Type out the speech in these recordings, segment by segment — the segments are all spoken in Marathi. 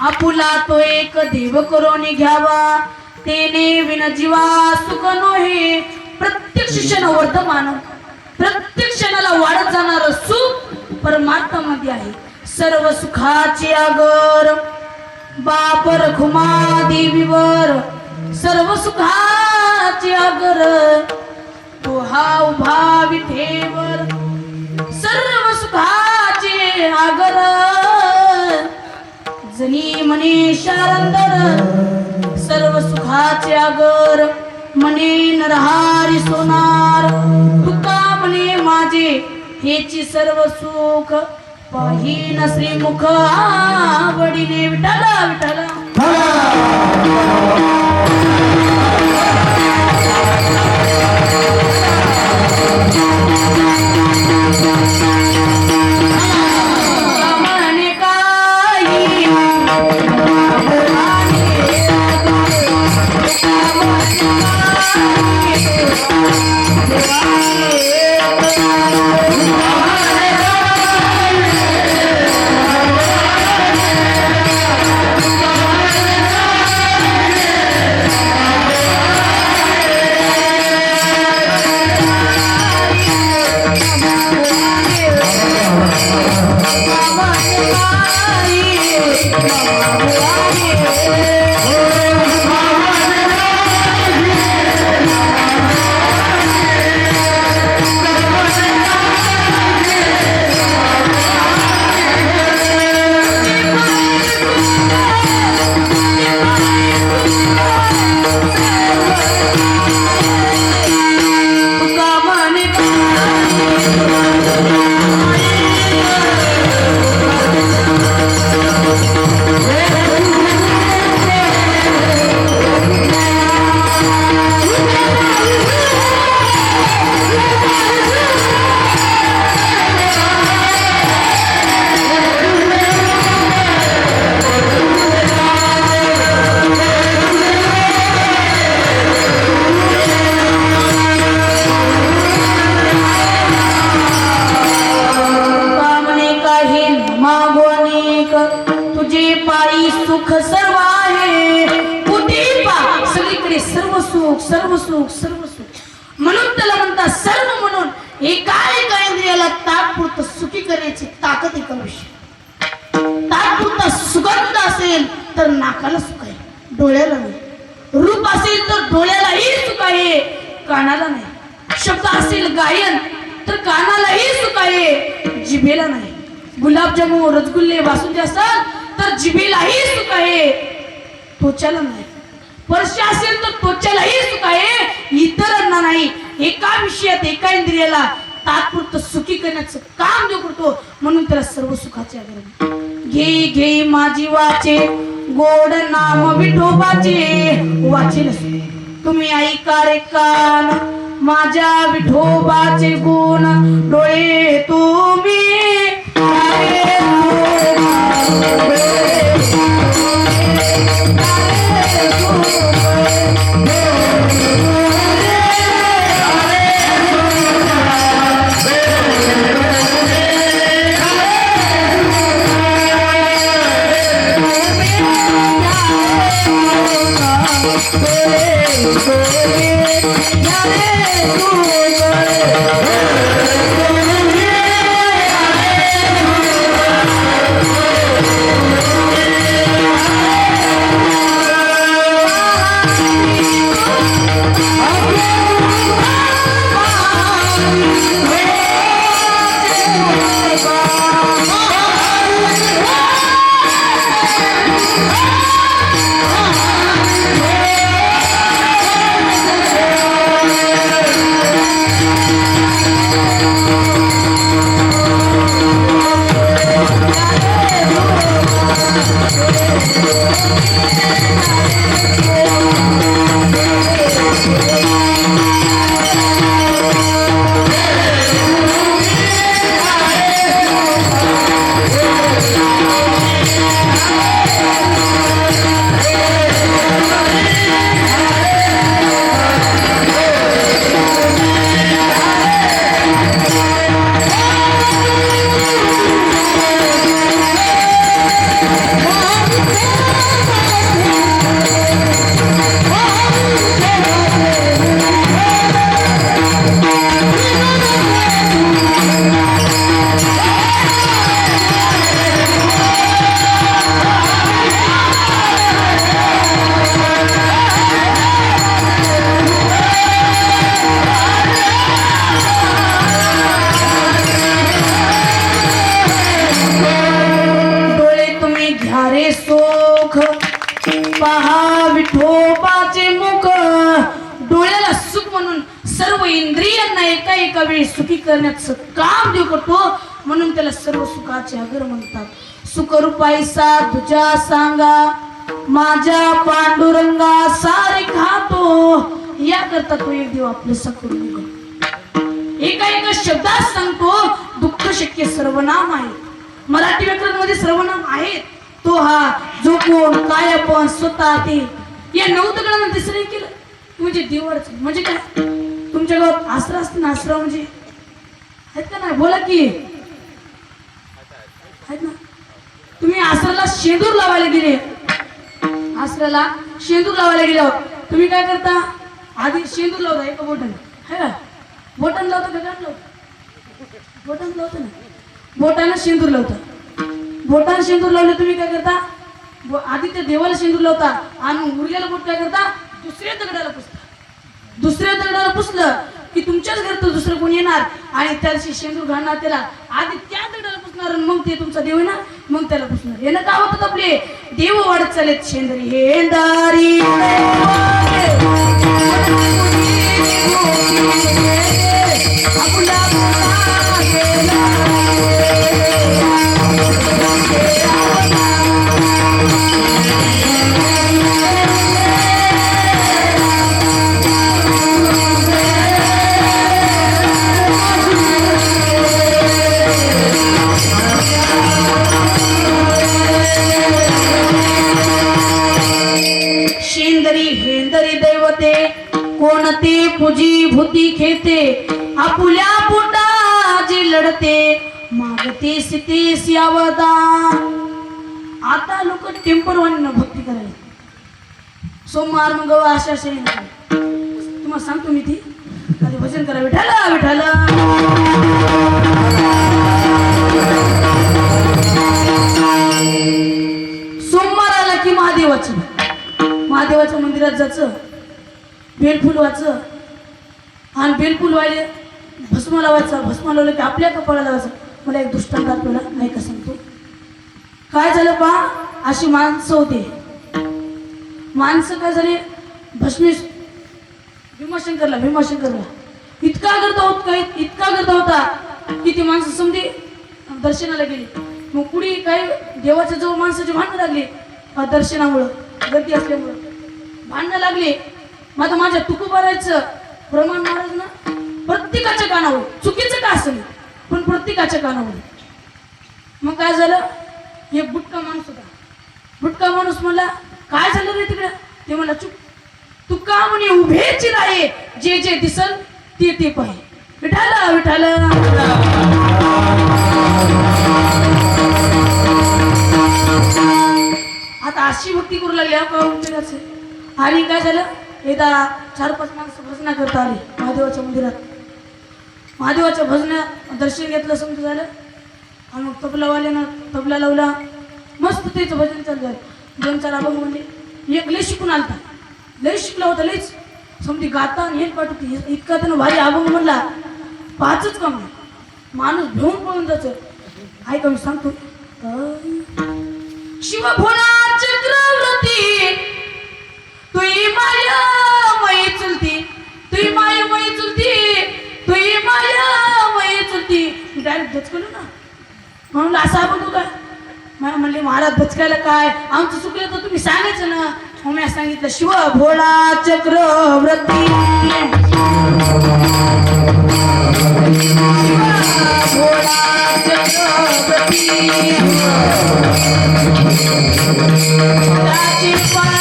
आपुला तो एक देव करून घ्यावा, तेने विन जीवा सुख नोहे. प्रत्येक क्षण वर्धमान, प्रत्येक क्षणाला वाढत जाणार सुख परमात्म्यामध्ये आहे. सर्व सुखाचे आगर बापर घुमा देवीवर, सर्व सुखाचे आगर तो हा उभा विठेवर. सर्व सुखाचे आगर जनी मने शारंदर, सर्व सुखाचे आगर मने नरहारी सोनार. तुका म्हणे माझे हेची सर्व सुख, पाहिन श्रीमुख आवडीने. विठ्ठला विठ्ठला सुख सर्व आहे. कुठे पा सगळीकडे सर्व सुख सर्व सुख सर्व सुख. म्हणून त्याला म्हणतात सर्व. म्हणून एका इंद्रियाला तात्पुरतं सुखी करण्याची ताकद एका विषयी. तात्पुरता सुगंध असेल तर नाकाला सुख आहे, डोळ्याला नाही. रूप असेल तर डोळ्यालाही सुख आहे, कानाला नाही. शब्द असेल गायन तर कानालाही सुख आहे, जिभेला नाही. गुलाबजामुन रसगुल्ले बासुंदी असतात तर जिभेलाही सुख आहे, त्वचाला नाही. स्पर्श असेल तर त्वचालाही सुख आहे, इतरांना नाही. एका विषयात एका इंद्रियाला तात्पुरतं सुखी करण्याचं काम जो करतो म्हणून त्याला सर्व सुखाचे आग्रह. घे घे माझी वाचे गोड नाम विठोबाचे. वाचे नसते तुम्ही ऐका रे कान माझ्या विठोबाचे गुण. डोळे तुम्ही सुख पहा विठोबाचे मुख. डोळ्याला सुख म्हणून सर्व इंद्रियांना एका एका वेळी सुखी करण्याचं काम देव करतो, म्हणून त्याला सर्व सुखाचे अगर म्हणतात. सुखरूपाईसा तुझ्या सांगा माझ्या पांडुरंगा सारे खातो, या करता तो एक देव आपलं करून एका एका शब्दात सांगतो. दुःख शक्य सर्वनाम आहे, मराठी व्याकरण मध्ये सर्वनाम आहेत. तो हा जो कोण काय आपण स्वतः ते या 9 दगडांना तिसरे केलं म्हणजे देवाच. म्हणजे काय तुमच्या गावात आसरा असते ना, आसरा म्हणजे आहेत का नाही? बोला की आहेत ना. तुम्ही आसराला शेंदूर लावायला गेले, आसराला शेंदूर लावायला गेल्यावर तुम्ही काय करता? आधी शेंदूर लावता एका बोटाने, है ना? बोटाने लावता का गाठ लावता? बोटाने लावता ना, बोटाने शेंदूर लावता. बोटाने शेंदूर लावले तुम्ही काय करता? आधी त्या देवाला शेंदूर लावता आणि उरलेलं बोट काय करता? दुसऱ्या दगडाला पुसता. दुसऱ्या दगडाला पुसलं की तुमच्याच घरात दुसरं कोणी येणार आणि त्याची शेंदूर घालणार त्याला. आधी त्या दगडाला पुसणार आणि मग ते तुमचा देव येणार, मग त्याला पुसणार. यानं काय होतात आपले देव वाढत चालेत. शेंदरी हेंदारी कोणते पूजी भूती खेते आपुल्या पोटाची लढते मागते सीतेस यावदान. आता लोक टेम्परवानीनं भक्ती करायला. सोमवार मंगळवार अशा तुम्हाला सांगतो मी ती आधी भजन करा. विठाला विठाला सोमवार आला की महादेवाच्या मंदिरात जायचं, बेलफुल वाचं आणि बेलफुल व्हायले भस्म लावायचं. भस्म लावलं की आपल्या कपाळाला लावायचं. मला एक दृष्टांत आपल्याला ऐका सांगतो. काय झालं पहा, अशी माणसं होते. माणसं काय झाले, भस्मेश भीमाशंकरला इतका करता होता की ती माणसं समजे दर्शनाला गेली. मग कुणी काय देवाच्या जवळ माणसाची भांडणं लागली. दर्शनामुळं गर्दी असल्यामुळं भांडणं लागली. मग माझ्या तुकोबाराचं प्रमाण महाराज ना प्रत्येकाच्या कानावर, चुकीचं का असेल पण प्रत्येकाच्या कानावर. मग काय झालं, एक बुटका माणूस होता. बुटका माणूस म्हणला काय झालं रे तिकडे? ते म्हणला चुप, तू का म्हणे उभेची राहे, जे जे दिसल ते ते पाहे. विठाला विठाला आता अशी भक्ती करू लागली आणि काय झालं, एकदा 4-5 माणसं भजना करता आली महादेवाच्या मंदिरात. महादेवाच्या भजनात दर्शन घेतलं समजा झालं आणि मग तबलावाल्यानं तबला लावला. मस्त त्याचं भजन चालू झालं. 2-4 अभंग म्हणले. एक लय शिकून आलता, लय शिकला होता, लयच समजी गाता आणि हे पाठवते. इतका त्यानं भारी अभंग म्हणला, 5च कम माणूस घेऊन पळून जायचं. ऐका मी सांगतो. शिव भोला चक्रवर्ती तुई माया मई चलती, तुई माया मई चलती, तुई माया मई चलती. मी डायरेक्ट दचकलो ना, म्हणून असा बघू काय म्हणले महाराज दचकायला काय, आमचं चुकलं तर तुम्ही सांगायचं ना. मग मी सांगितलं शिव भोळा चक्रवर्ती, भोळा चक्रवर्ती पाय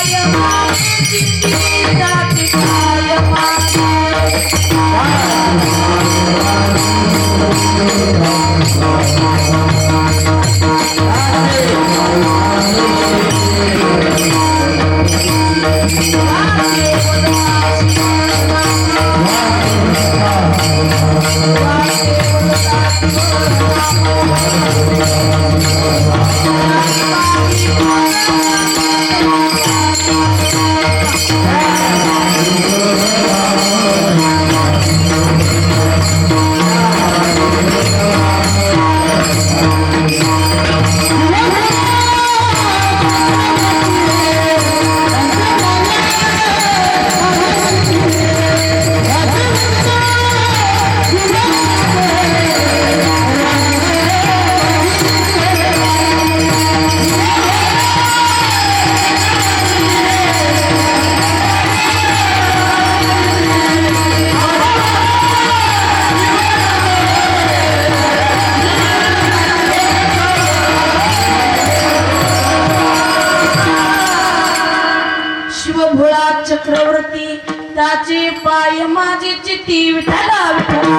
भोळा चक्रवर्ती त्याचे पाय माझी चिती विठाला विठाला.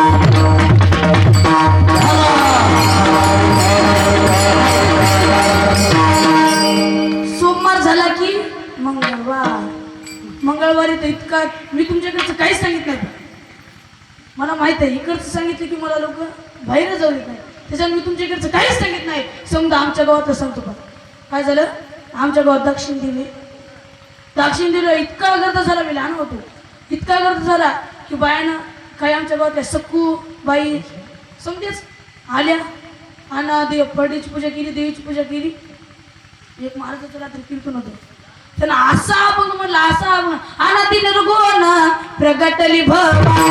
सोमवार झाला की मंगळवारी तर इतका मी तुमच्याकडचं काहीच सांगितलं नाही. मला माहित आहे इकडचं सांगितलं की मला लोक बाहेर जाऊ देत नाही. त्याच्यात मी तुमच्याकडचं काहीच सांगितलं नाही. समजा आमच्या गावात सांगतो पण काय झालं. आमच्या गावात दक्षिण दिलं इतका गर्द झाला. मी लहान होतो. इतका गर्द झाला की बायानं काही आमच्या गावातल्या सक्कू बाई समजेच आल्या आणि पडीची पूजा केली, देवीची पूजा केली. एक महाराजाचं रात्री कीर्तन होतं. त्यांना असा अभंग म्हणला, असा अभंग. अनादी निर्गुण प्रगटली भवानी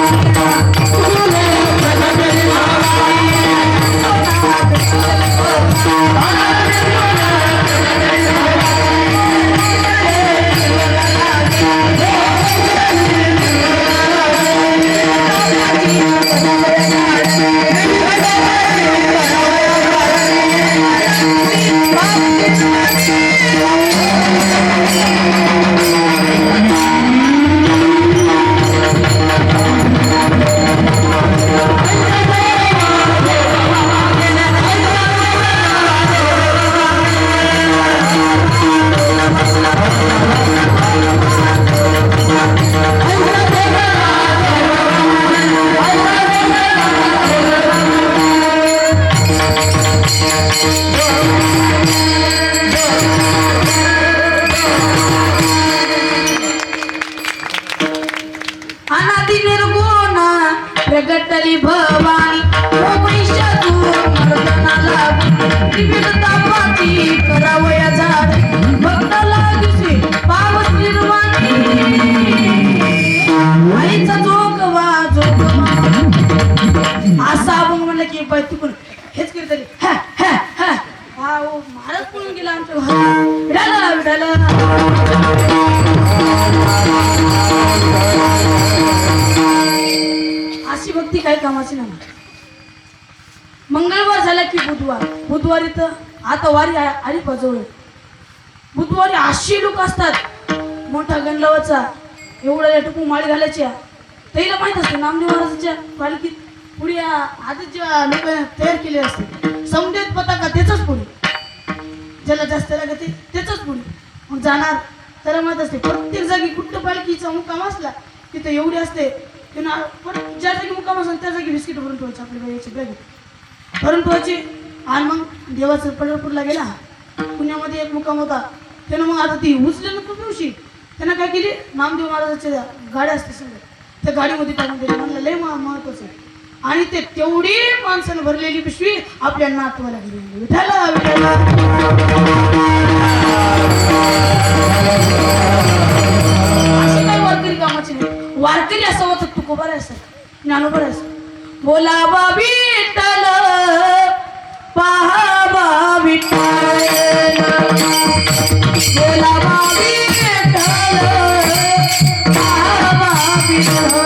प्रगटली भवानी विविधतापाती करावया झाड भक्त लागीसी पावस निर्वाणी आईचा जोगवा असा अभंग म्हणलं की बाई तिकडून हेच कीर्तनी महाराज पळून गेला आमच्या विठाला विठाला. अशी भक्ती काही कामाची नाही. मंगळवार झाला की बुधवारी तर आता वारी आली जवळ. बुधवारी 80 लोक असतात. मोठा गणलावाचा एवढ्या टुकू माळी घालायच्या. त्याला माहित असते नामदेव महाराजांच्या पालखीत पुढे आधीच ज्या लोक तयार केले असते समदेत पताका त्याच पुढे ज्याला जास्त लागते त्याच पुढे मग जाणार. त्याला माहित असते प्रत्येक जागी कुठं पालखीचा मुक्काम असला तिथं एवढी असते. ज्या जागी मुक्काम असेल त्या जागी बिस्किट भरून ठेवायचे आपल्या बाईची बॅग भरून ठेवायची. आणि मग देवाचं पंढरपूरला गेला. पुण्यामध्ये एक मुक्काम होता. त्यानं मग आता ती उचले नको दिवशी त्यानं काय केली नामदेव महाराजाच्या गाड्या असते सगळं त्या गाडीमध्ये टाकून दिली. म्हणलं लय महत्वाचं आहे. आणि ते तेवढी माणसानं भरलेली पिशवी आपल्या नातवाला गेली. विठाला विठाला. अशी काही वारकरी कामाची नाही. वारकरी असावं तर तुकोबा राहायचं ज्ञानोबा राहायचं. बोलावा विठ्ठल पाहावा विठ्ठल बोलावा विठ्ठल पाहावा विठ्ठल.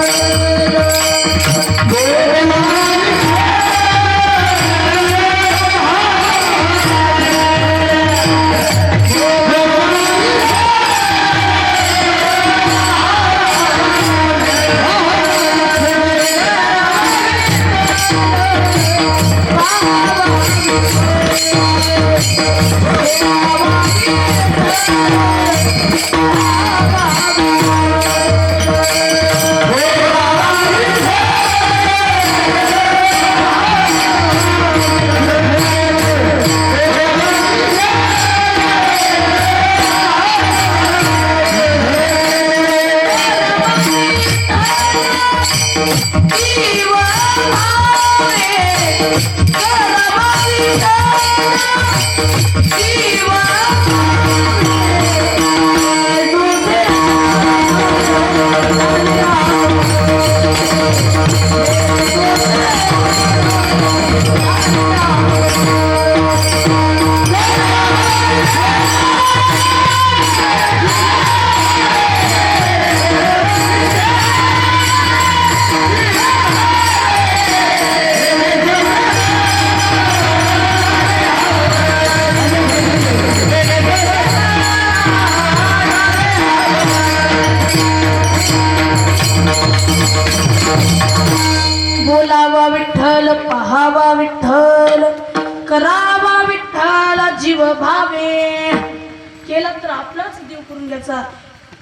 करून घ्यायचा.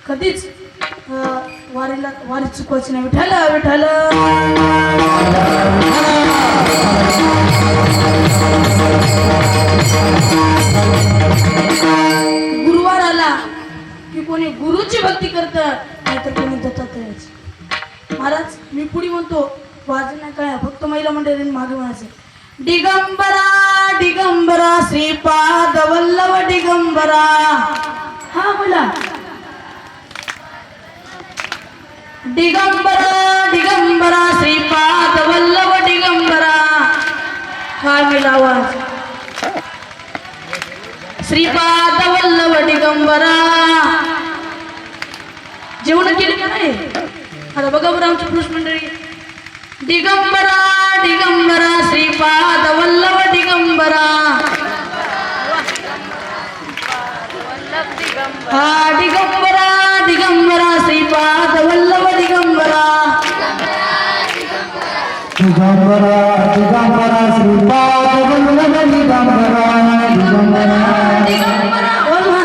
कधीच वारी चुकवायची नाही. विठ्ठल विठ्ठल. गुरुवार आला की कोणी गुरुची भक्ती करत, नाहीतर कोणी दत्तात्रयाची. महाराज मी पुढे म्हणतो, वाजणं काय फक्त महिला मंडळींनी मागे म्हणायचं. दिगंबरा दिगंबरा श्रीपाद वल्लभ दिगंबरा. हा बोला. दिगंबरा दिगंबरा श्रीपाद वल्लभ दिगंबरा. हा गेला आवाज. श्रीपाद वल्लभ दिगंबरा. जेवण केले का नाही? आता बघा बरं आमची पुरुष मंडळी. दिगंबरा दिगंबरा श्रीपाद वल्लभ दिगंबरा. हा दिगंबरा दिगंबरा श्रीपाद वल्लभ दिगंबरा. दिगंबरा दिगंबरा श्रीपाद वल्लभ दिगंबरा. दिगंबरा दिगंबरा बोल ना.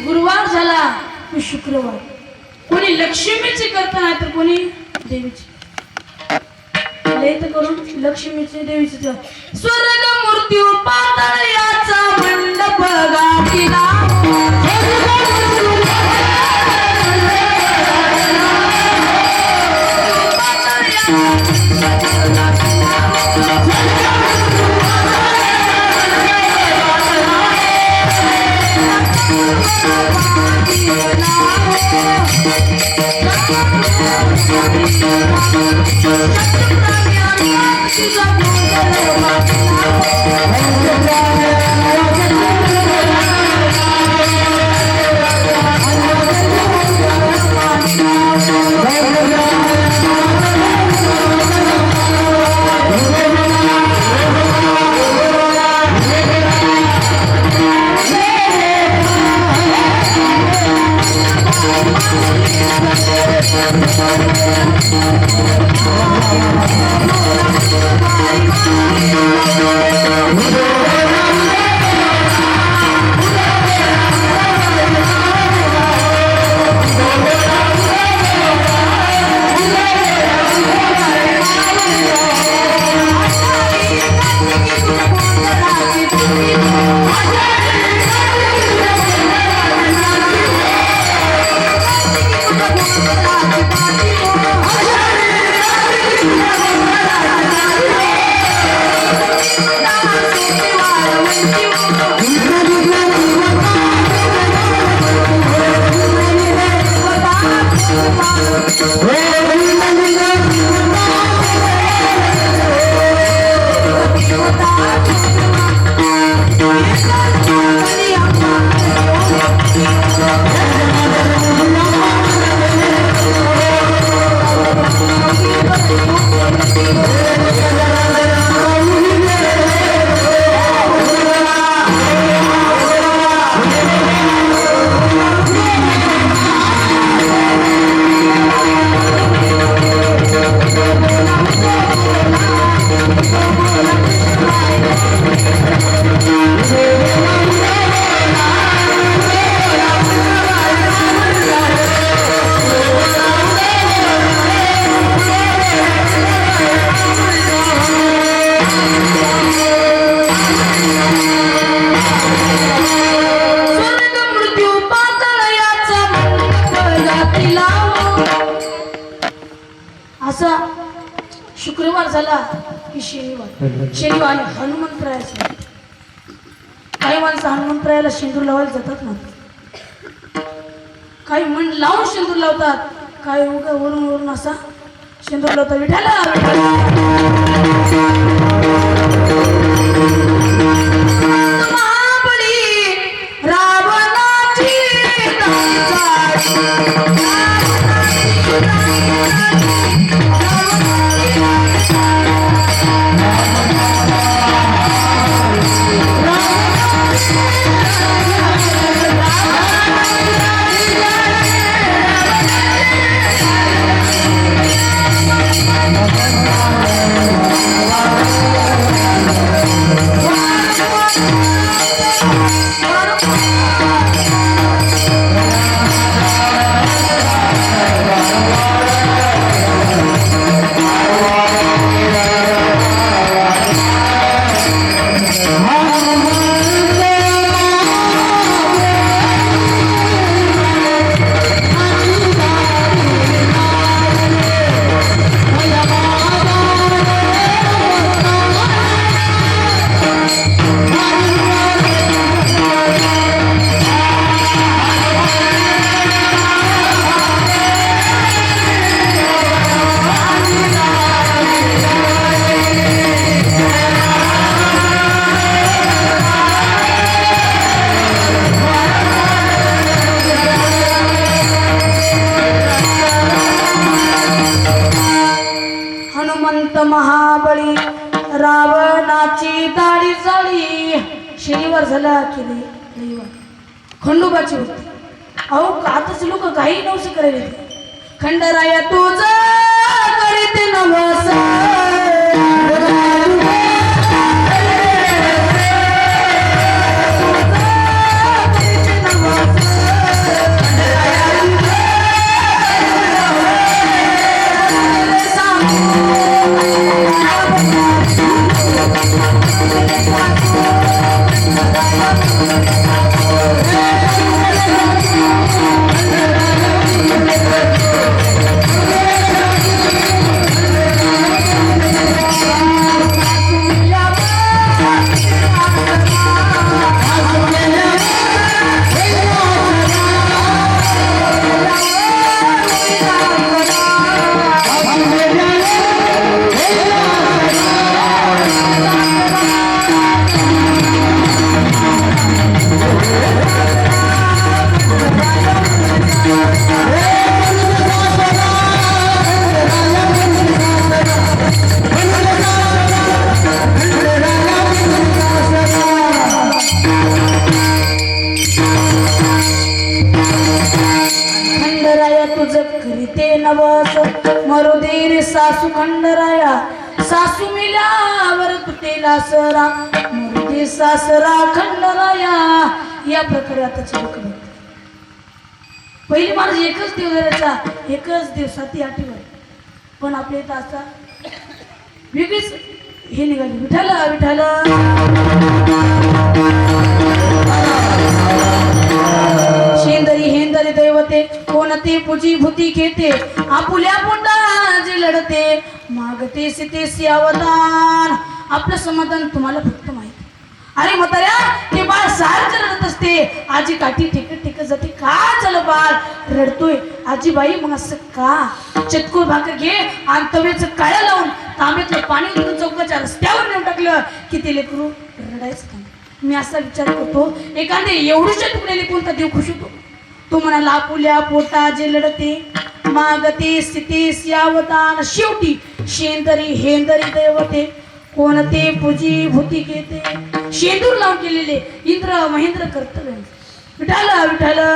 गुरुवार झाला की शुक्रवार. कोणी लक्ष्मीची करत नाही तर कोणी देवीची. लयत करून लक्ष्मीची देवीची. स्वर्ग मृत्यू पाताळ याचा मंडप गाठीला. असा शुक्रवार झाला की शनिवार हनुमंतरायाचा. काही माणसं हनुमंतरायाला शेंदूर लावायला जातात ना, काही मन लावून शेंदूर लावतात, काय उगा वरून वरून असा शेंदूरला होता विठाला महाबळी रावणाची हनुमंत महाबळी रावणाची दाढी जाळी शनिवार झाला की रविवार खंडोबाची होती अहो आताच लोक काही नवस करायला खंडराया तुझं करीत नवस मरुदे सासू खंडराया सासू मिल्यावर तुटेला सरा मरुदे सासरा खंडराया या प्रकारे आता चिरक पहिली माणूस एकच दिवसाचा एकच दिवसाती आठवण पण आपल्या इथं असा वेगळीच हे निघाली विठाला विठाला शेंदरी हेंदरी दैवते कोणते पूजी भूती घेते आपुल्या पोटाचे लढते मागते सीतेसी अवदान आपलं समाधान तुम्हाला फक्त माहिती अरे म्हाताऱ्या ते बाळ सारखं रडत असते आजी काठी टिकत टिकत जाते का झालं बाळ रडतोय आजीबाई मग असं का चतकोर भाकर घे आणि तव्याचं काळ्या लावून तांब्यातलं पाणी उतरून चौकाच्या रस्त्यावर नेऊन टाकलं की ते लेकरू रडायचं का मी असा विचार करतो एखादे एवढ्याच्या तुकड्याने कोणता देव खुश होतो तो म्हणाला आपुल्या पोटा जे लढते मागते स्थितीस यावदान शेवटी शेंदरी हेंदरी दैवते कोणते पूजी भूती घेते शेंदूर लावून केलेले इंद्र महेंद्र कर्तव्य विठाला विठाला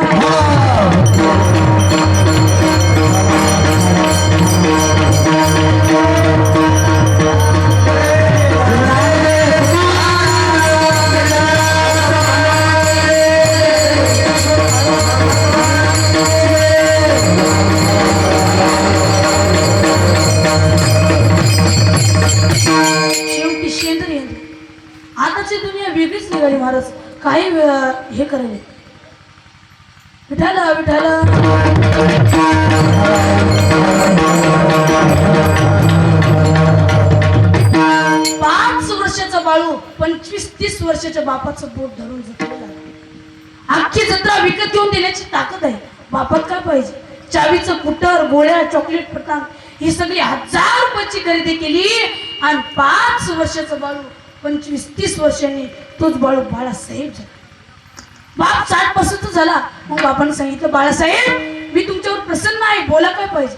आताची दुनिया वेगळीच निघाली महाराज काही हे करायला विठाला विठाला 5 वर्षाचा बाळू 25-30 वर्षाच्या बापाचं बोट धरून जत्रेला अख्खी जत्रा विकत घेऊन देण्याची ताकद आहे बापात काय पाहिजे चावीचं कुटर, गोळ्या, चॉकलेट पटांग ही सगळी 1000 रुपयाची खरेदी केली आणि 5 वर्षाचं बाळू 25-30 वर्षांनी तोच बाळू बाळासाहेब झाला. बाप 60 वर्षाचा झाला. मग बापाने सांगितलं, बाळासाहेब मी तुमच्यावर प्रसन्न आहे, बोला काय पाहिजे.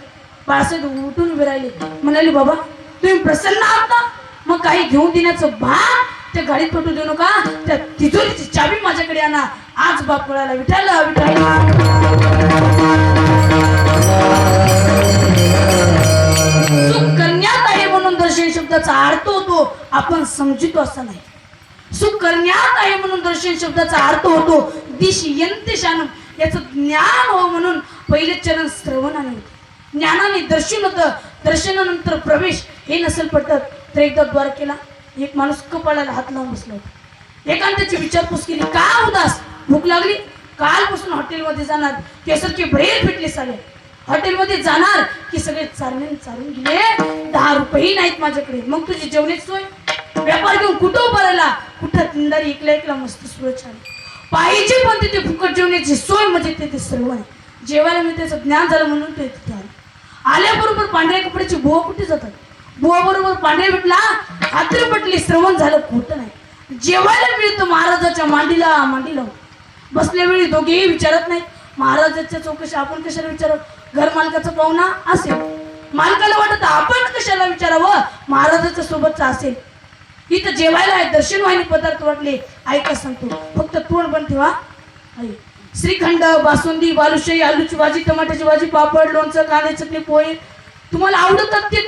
बाळासाहेब उठून उभे राहिले. म्हणाले, बाबा तुम्ही प्रसन्न आहात ना, मग काही घेऊन देण्याचं भान त्या गाडीत पटू देऊ नका, त्या तिजोरीची चावी माझ्याकडे आणा. आज बाप म्हणाला, विठाला सुख करण्यात आहे म्हणून दर्शन शब्दाचा अर्थ होतो आपण समजितो असा नाही. सुख करण्यात आहे म्हणून दर्शन शब्दाचा अर्थ होतो दिशयंते शानम, याचं ज्ञान हो म्हणून पहिले चरण श्रवणाने होते. ज्ञानाने दर्शन होतं, दर्शनानंतर प्रवेश. हे नसेल पटत तर एकदा द्वारकेला एक माणूस कपाळाला हात लावून बसला होता. एकाने त्याची विचारपूस केली, का उदास, भूक लागली, कालपासून हॉटेलमध्ये जाणार, केसारखे ब्रेल फिटले साले. हॉटेलमध्ये जाणार की सगळे चालून गेले, 10 रुपये नाहीत माझ्याकडे. मग तुझी जेवणाची सोय, व्यापार घेऊन कुठं उभा राहिला, कुठं तिंदारी एकला मस्त सुरत छान पाहिजे, पण तिथे फुकट जेवण्याची सोय म्हणजे ते सर्व आहे. जेवायला मी त्याचं ज्ञान झालं म्हणून ते तिथे आल्याबरोबर पांढऱ्या कपड्याची बुवा कुठे जातात, बुवा बरोबर पांढऱ्या भेटला, खात्री पटली, श्रवण झालं, खोटं नाही. जेवायला मिळतं महाराजाच्या मांडीला मांडी लावून. बसल्या वेळी दोघेही विचारत नाहीत. महाराजाच्या चौकशी आपण कशाला विचारावं, घर मालकाचा पाहुणा असेल, मालकाला वाटत आपण कशाला विचारावं, महाराजाच्या सोबतचा असेल. इथं जेवायला आहे, दर्शन व्हायला पदार्थ वाटले, ऐका सांगतो, फक्त तोंड बंद ठेवा. श्रीखंड, बासुंदी, बालुशाही, आलूची भाजी, टमाट्याची भाजी, पापड, लोणचं, कांदे, चटणी, पोहे तुम्हाला आवडतात ते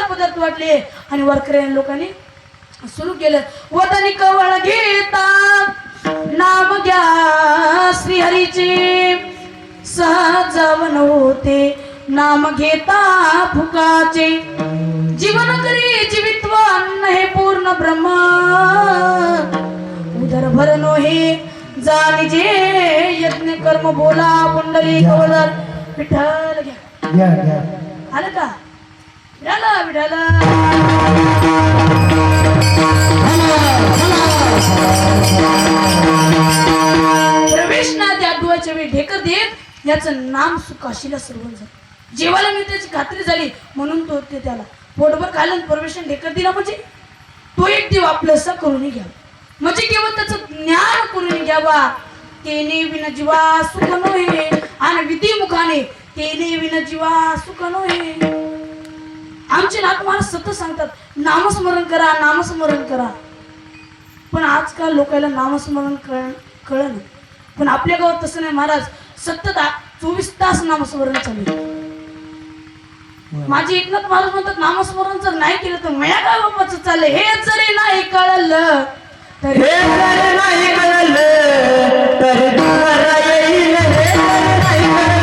पदार्थ वाटले. आणि वारकऱ्या लोकांनी सुरू केलं, वदनी कवळ घेता नाम घ्या श्रीहरीचे, सहजावन होते नाम घेता फुकाचे, जीवन करी जीवित्व अन्न हे पूर्ण ब्रह्म, उदर भरनो हे जाणीजे यज्ञ कर्म बोला पुंडली कवळदार. विठ्ठल घ्या, आलं का, विठाला विठाला. प्रवेश ना त्या अद्वैच्या वेळी ढेकर देत याचं नाम सुकाशीला सर्वण झालं. जेवायला मी त्याची खात्री झाली म्हणून तो त्याला पोटभर खायला प्रवेशन ढेकर दिला, म्हणजे तो एक देव आपलंसा करून घ्यावा, म्हणजे केवळ त्याचं ज्ञान करून घ्यावा. तेने विन जीवा सुख नोहे, आणि विधी मुखाने तेने विन जीवा सुख नोहे. आमचे नाथ महाराज सतत सांगतात, नामस्मरण करा, नामस्मरण करा. पण आजकाल लोकांना नामस्मरण कळलं. पण आपल्या गावात तसं नाही, महाराज सतत 24 तास नामस्मरण चालू. माझे एकनाथ महाराज म्हणतात, नामस्मरण जर नाही केलं तर मया काय बापाचं चाललंय, हे जरी नाही कळलं तर नाही कळलं तर तुम्हाला येईल, हे नाही कळलं.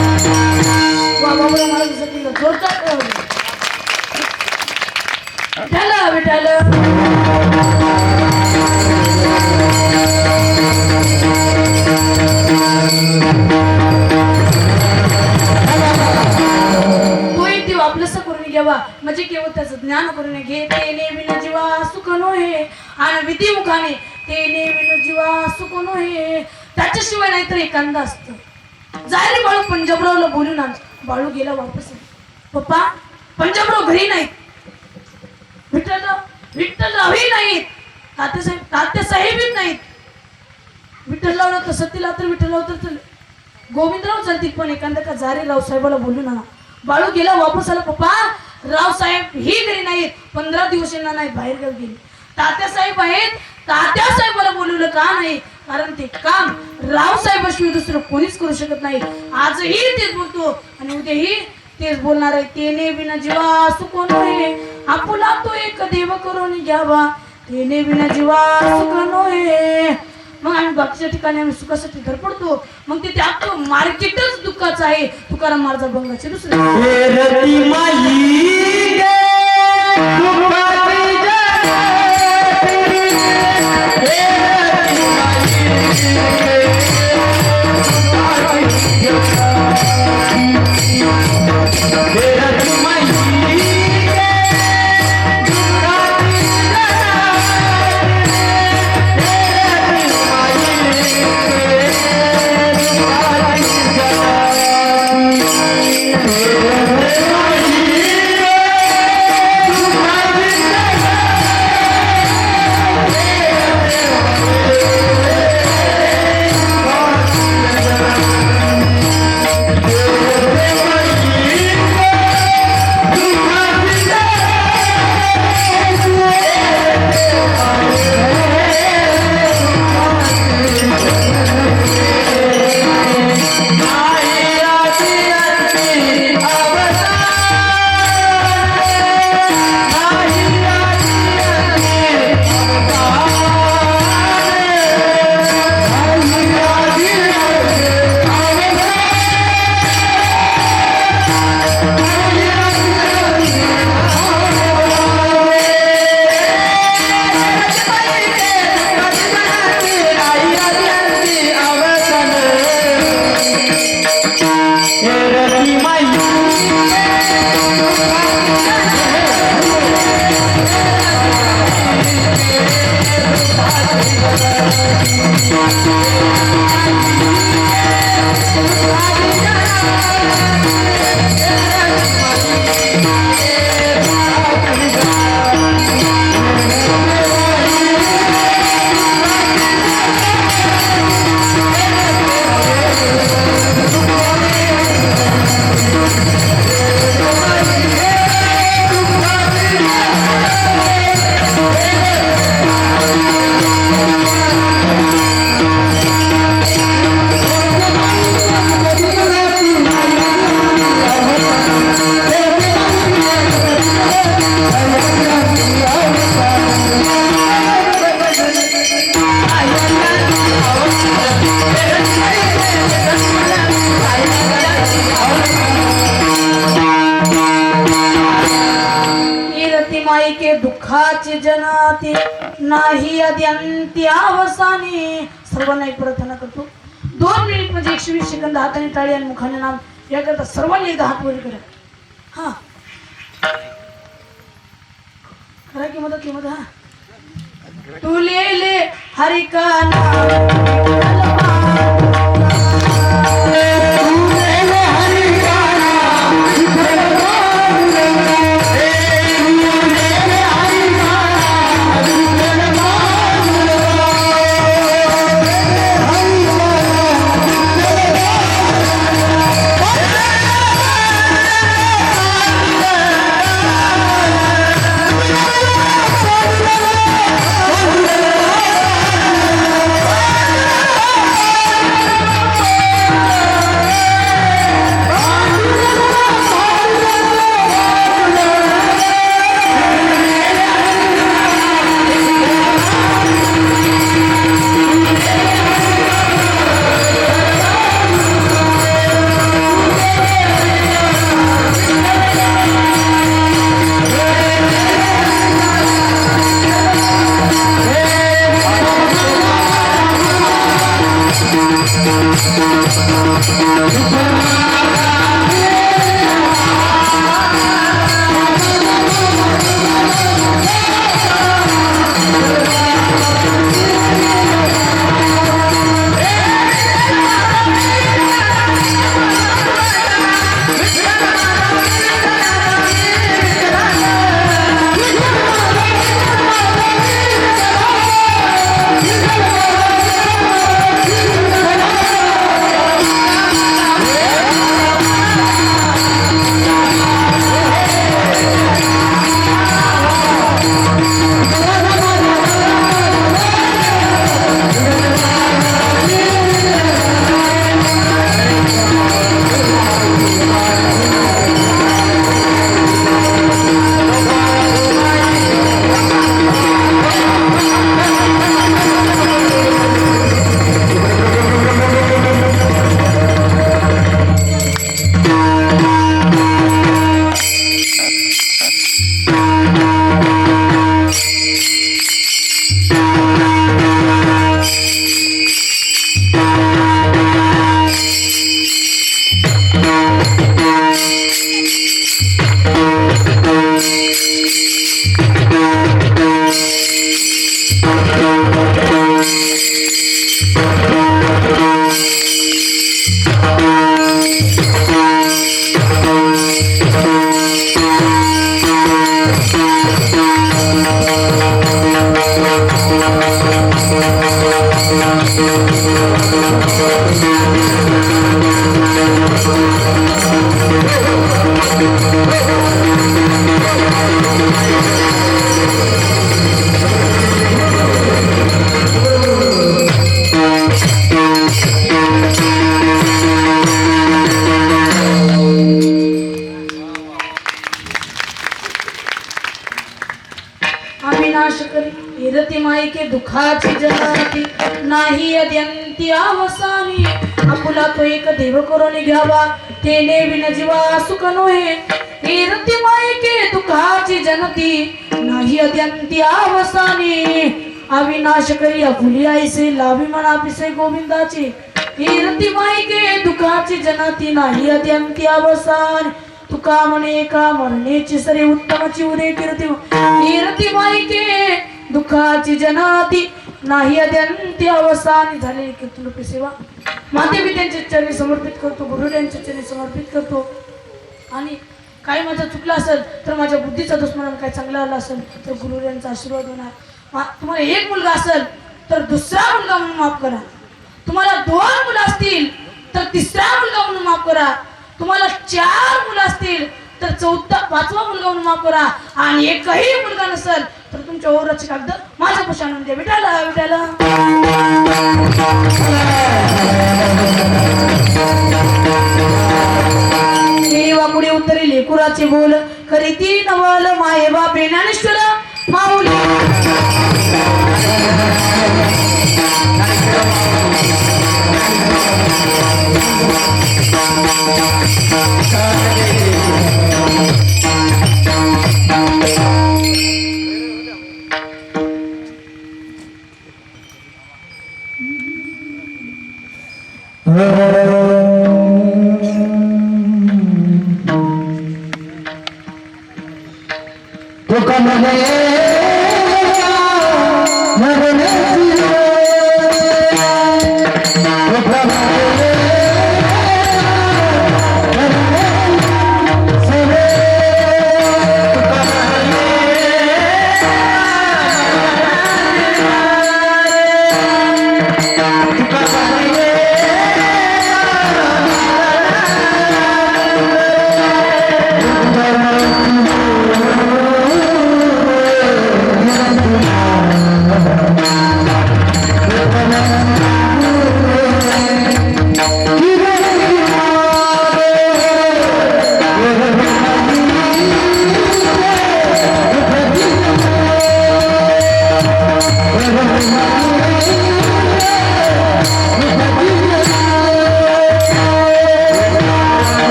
वा बाबा मला दिसत नाही का? जोरदार टाळ्या वाजवा. विठ्ठल विठ्ठल तोही देव आपलंसं करून घ्यावा म्हणजे केवळ त्याचं ज्ञान करून घे ते नेविन जीवा सुख नोहे आणि विधी मुखाने ते नेविन जीवा सुख नोहे त्याच्याशिवाय नाहीतर एखादा असतं जायला बाळू पंजाबरावला बोलून आण बाळू गेला वापस पप्पा पंजाबराव घरी नाहीत विठ्ठलरावही नाहीत तात्यासाहेबच नाहीत विठ्ठलरावला तर सतीला तर विठ्ठलराव तर गोविंदराव चालतील पण एखादा का जारे रावसाहेबाला बोलून आणा बाळू गेला वापस आला पप्पा रावसाहेब ही घरी नाहीत 15 दिवस यांना नाही बाहेर गाव गेले तात्यासाहेब आहेत तात्यासाहेबाला बोलवलं का नाही कारण ते काम रावसाहेबाशिवाय दुसरं कोणीच करू शकत नाही आजही तेच बोलतो आणि उद्याही तेच बोलणार आहे तेने बिना जीवा सुख नोहे आपुला तो एक देव करून घ्यावा तेने बिना जीवा सुख नोहे मग आम्ही बाकीच्या ठिकाणी आम्ही सुखासाठी धडपडतो मग तिथे अख्खं मार्केटच दुःखाचं आहे तुकाराम महाराज भंगाचे दुसरे रती माई गे दुःखाची जगती हे रती माई गे दुःखाची जगती नाही अद्यंत्यावसानी. सर्वांना एक प्रार्थना करतो. 2 मिनिट म्हणजे 120 सेकंद हाताने टाळी आणि मुखाने नाम याकरता सर्वांनी एकदा हात वर करा. हा करा की मदत हा. तुले हरिका दुःखाची जनाती नाही अद्यंत्यावसानी. आपुला तो एक देव करून घ्यावा तेने विन जीवा सुख नोहे. हे रती मायके दुःखाची जनती नाही अद्यंत्यावसानी. अविनाश करी आपुली आईसे लावी म्हणा पिसे गोविंदाची. हे रती मायके दुःखाची जनती नाही अद्यंत्यावसानी. तुका म्हणे का मरणेची सरे उत्तमची उरे कीर्ती. हे रती मायके दुःखाची जनाती नाही अद्यंत्यावसानी. झालेली कीर्तन सेवा माते मी त्यांच्या चरणी समर्पित करतो. गुरुदेवांच्या चरणी समर्पित करतो. आणि काही माझं चुकलं असेल तर माझ्या बुद्धीचा दुश्मन काही चांगला आला असेल तर गुरुदेवांचा आशीर्वाद होणार. तुम्हाला एक मुलगा असेल तर दुसरा मुलगा म्हणून माफ करा. तुम्हाला 2 मुलं असतील तर तिसरा मुलगा म्हणून माफ करा. तुम्हाला 4 मुलं असतील तर 5वा मुलगा म्हणून माफ करा. आणि एकही मुलगा नसेल तर तुमच्या ओराचे कागद माझ्या पाशी आणून द्या. विठाला विठाला पुढे उत्तरी लेकुराचे बोल खरी ती नवल माये बापे ज्ञानेश्वर माऊली. तुका म्हणे मरण्याची तुका म्हणे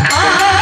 आ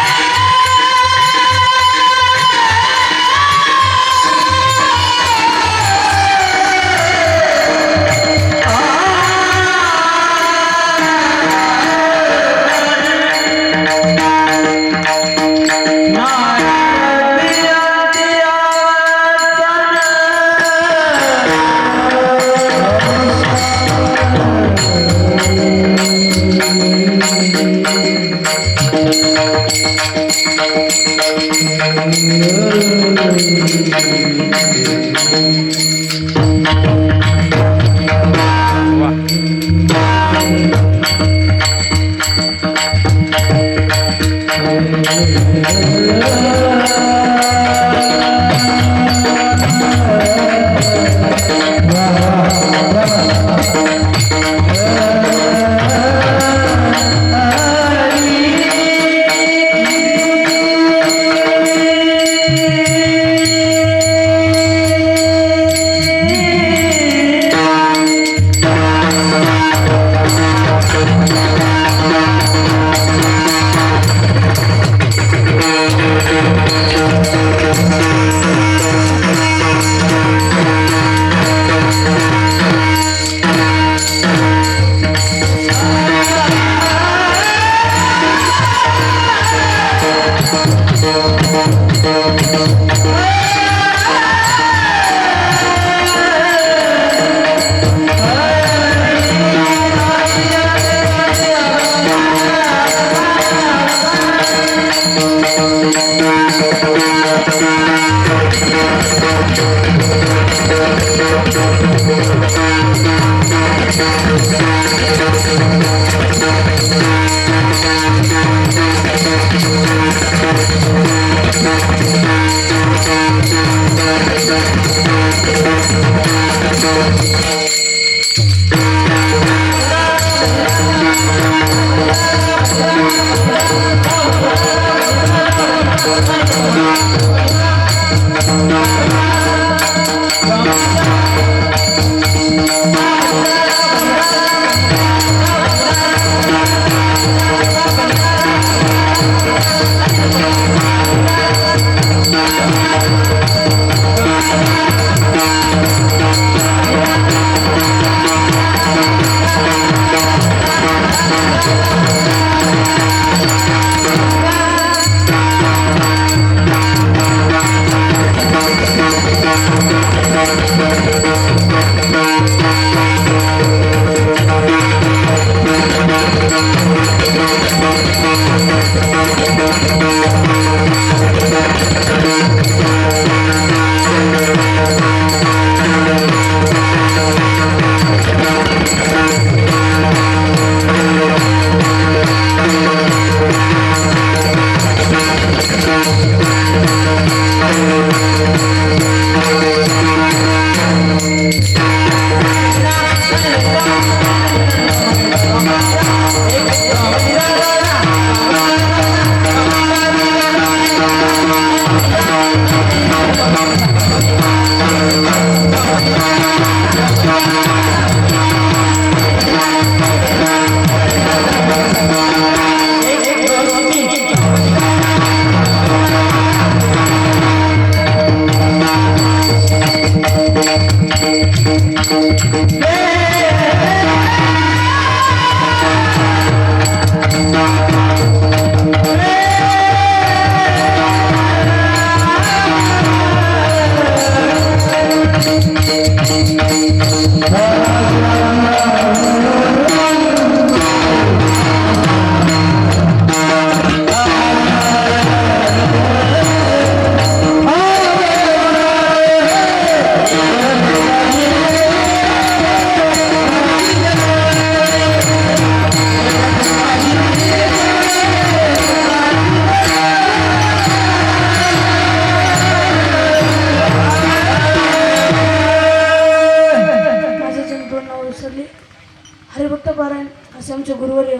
हरिभक्त पारायण असे आमचे गुरुवर्य